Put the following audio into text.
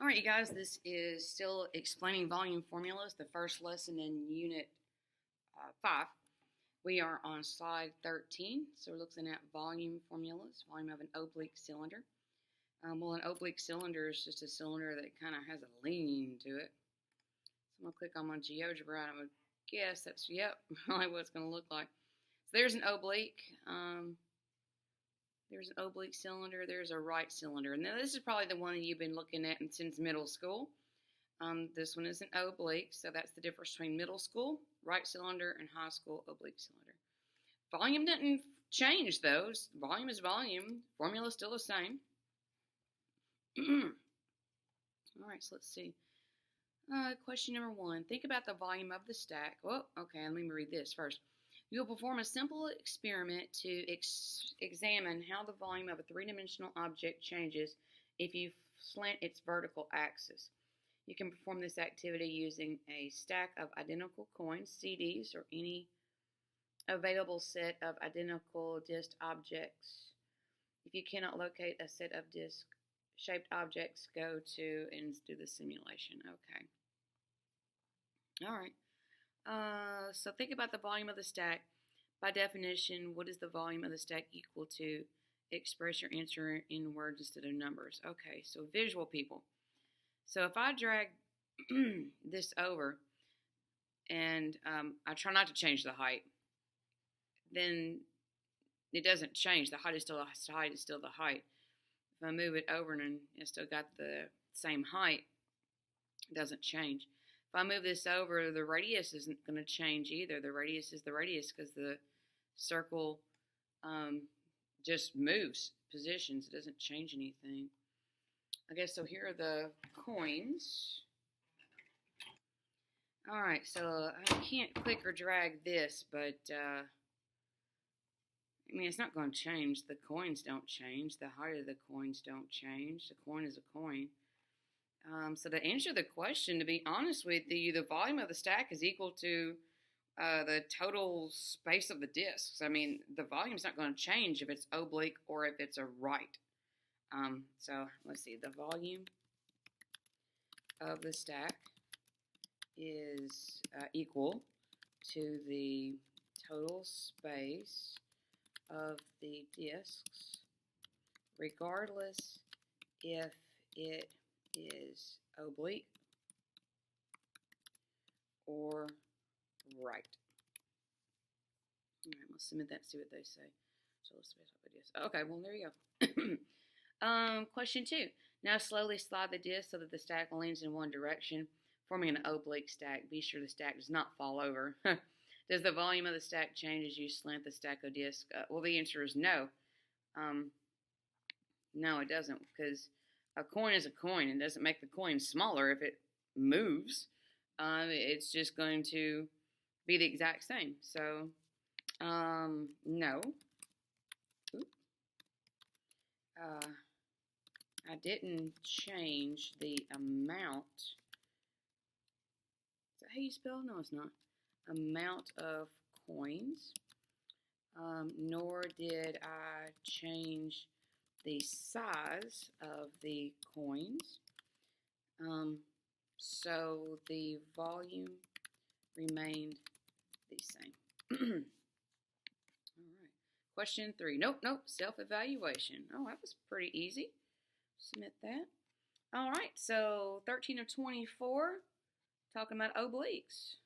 All right, you guys, this is still explaining volume formulas, the first lesson in Unit 5. We are on slide 13, so we're looking at volume formulas, volume of an oblique cylinder. Well, an oblique cylinder is just a cylinder that kind of has a lean to it. So I'm going to click on my GeoGebra and I'm going to guess that's, probably what it's going to look like. So there's an oblique. There's an oblique cylinder. There's a right cylinder. And now this is probably the one that you've been looking at since middle school. This one is an oblique, so that's the difference between middle school, right cylinder, and high school oblique cylinder. Volume didn't change, though. Volume is volume. Formula is still the same. All right, so let's see. Question number 1. Think about the volume of the stack. Oh, okay, let me read this first. You will perform a simple experiment to examine how the volume of a three-dimensional object changes if you slant its vertical axis. You can perform this activity using a stack of identical coins, CDs, or any available set of identical disc objects. If you cannot locate a set of disc-shaped objects, go to and do the simulation. Okay. All right. So think about the volume of the stack. By definition, what is the volume of the stack equal to? Express your answer in words instead of numbers. Okay, so visual people. So if I drag this over and I try not to change the height, then it doesn't change. The height is still the height. Is still the height. If I move it over and it's still got the same height, it doesn't change. If I move this over, the radius isn't going to change either. The radius is the radius because the circle just moves positions. It doesn't change anything. Okay, so here are the coins. All right, so I can't click or drag this, but I mean, it's not going to change. The coins don't change. The height of the coins don't change. The coin is a coin. So to answer the question, to be honest with you, the volume of the stack is equal to the total space of the discs. I mean, the volume's not going to change if it's oblique or if it's a right. So let's see, the volume of the stack is equal to the total space of the discs, regardless if it is oblique or right. All right, we'll submit that and see what they say. So let's space off the disc. Okay, well, there you go. Question 2. Now slowly slide the disc so that the stack leans in one direction, forming an oblique stack. Be sure the stack does not fall over. Does the volume of the stack change as you slant the stack of disc? Well, the answer is no. No, it doesn't, because a coin is a coin. It doesn't make the coin smaller if it moves. It's just going to be the exact same. So, no. I didn't change the amount. Is that how you spell? No, it's not. Amount of coins. Nor did I change the size of the coins. So the volume remained the same. All right. Question 3. Nope. Self-evaluation. Oh, that was pretty easy. Submit that. All right. So 13 of 24, talking about obliques.